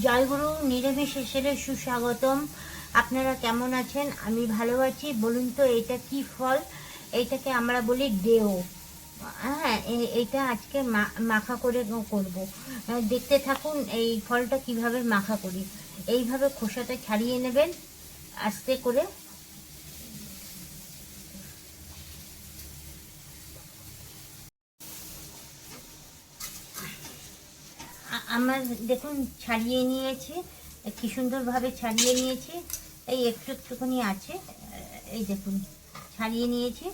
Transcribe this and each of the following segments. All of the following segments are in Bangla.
জয়গুরু নিরামিষ এসেলে সুস্বাগতম। আপনারা কেমন আছেন? আমি ভালো আছি। বলুন তো এটা কি ফল? এইটাকে আমরা বলি ডেও। হ্যাঁ, এইটা আজকে মাখা করে করব। দেখতে থাকুন এই ফলটা কিভাবে মাখা করি। এইভাবে খোসাটা ছাড়িয়ে নেবেন আস্তে করে। আমার দেখুন ছাড়িয়ে নিয়েছি, কি সুন্দরভাবে ছাড়িয়ে নিয়েছি। এই একটুখানি আছে, এই দেখুন ছাড়িয়ে নিয়েছি।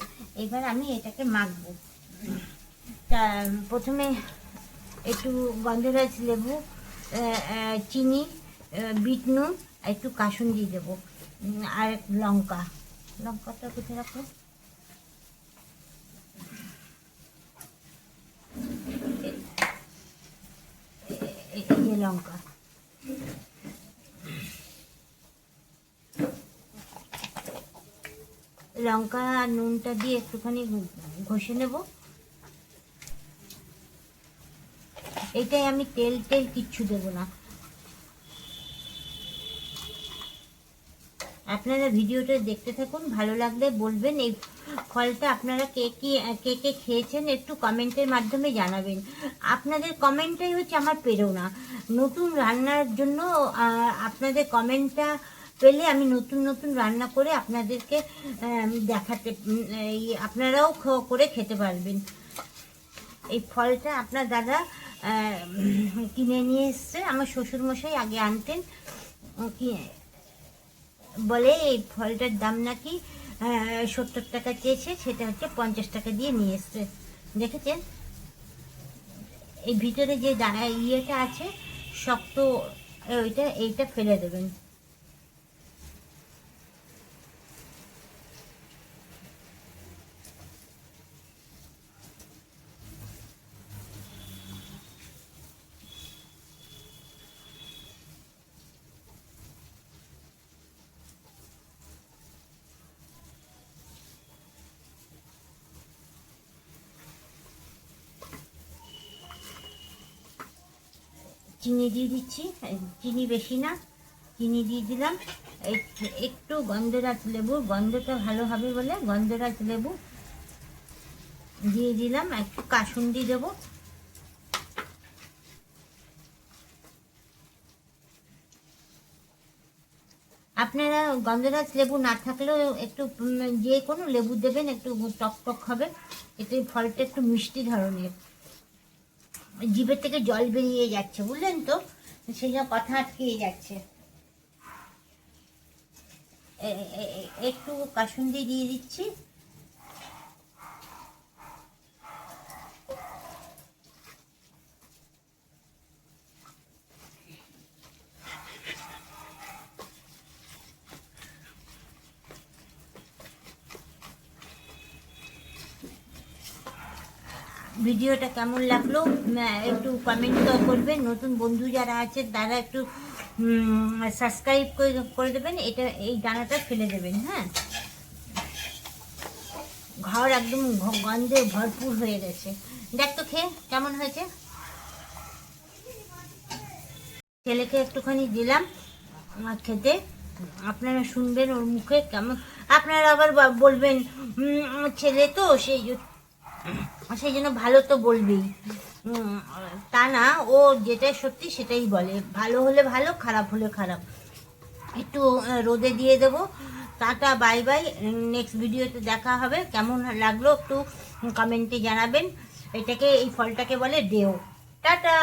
এবার আমি এটাকে মাখবো। তা প্রথমে একটু গন্ধরাজ লেবু, চিনি, বিট নুন, একটু কাসুন্দি দেবো, আর লঙ্কাটা কোথায় রাখবো? এই যে লঙ্কা, লঙ্কা আর নুনটা দিয়ে একটুখানি ঘষে নেব। এটাই আমি তেল কিচ্ছু দেব না। আপনারা ভিডিওটা দেখতে থাকুন, ভালো লাগলে বলবেন। এই ফলটা আপনারা কে খেয়েছেন একটু কমেন্টের মাধ্যমে জানাবেন। আপনাদের কমেন্টটাই হচ্ছে আমার প্রেরণা। নতুন রান্নার জন্য আপনাদের কমেন্টটা পেলে আমি নতুন রান্না করে আপনাদেরকে দেখাতে, আপনারাও করে খেতে পারবেন। এই ফলটা আপনার দাদা কিনে নিয়ে এসছে। আমার শ্বশুরমশাই আগে আনতেন, বলে এই ফলটার দাম নাকি 70 টাকা চেয়েছে, সেটা হচ্ছে 50 টাকা দিয়ে নিয়ে এসছে। দেখেছেন এই ভিতরে যে ইয়েটা আছে শক্ত, এইটা ফেলে দেবেন। চিনি দিয়ে দিচ্ছি, চিনি বেশি না, চিনি দিয়ে দিলাম। একটু গন্ধরাজ লেবুর গন্ধটা ভালো হবে বলে গন্ধরাজ লেবু দিয়ে দিলাম। একটু কাসুন্দি দেবো। আপনারা গন্ধরাজ লেবু না থাকলেও একটু যে কোনো লেবু দেবেন, একটু টক হবে। এতে ফলটা একটু মিষ্টি ধরনের। জিভের থেকে জল বেরিয়ে যাচ্ছে, বুঝলেন তো, সেই জন্য কথা আটকে যাচ্ছে। একটু কাসুন্দি দিয়ে দিচ্ছি। ভিডিওটা কেমন লাগলো একটু কমেন্ট করবেন। নতুন বন্ধু যারা আছে তারা একটু সাবস্ক্রাইব করে দেবেন। এই দানাটা ফেলে দেবেন। হ্যাঁ, ঘর একদম গন্ধে ভরপুর হয়ে গেছে। দেখ তো খেয়ে কেমন হয়েছে। ছেলেকে একটুখানি দিলাম খেতে, আপনারা শুনবেন ওর মুখে কেমন। আপনারা আবার বলবেন ছেলে তো সেই জন্য ভালো তো বলবেই, তা না, ও যেটা সত্যি সেটাই বলে। ভালো হলে ভালো, খারাপ হলে খারাপ। একটু রোদে দিয়ে দেবো। Tata, bye bye. নেক্সট ভিডিওতে দেখা হবে। কেমন লাগলো একটু কমেন্টে জানাবেন। এই ফলটাকে বলে ডেও। টাটা।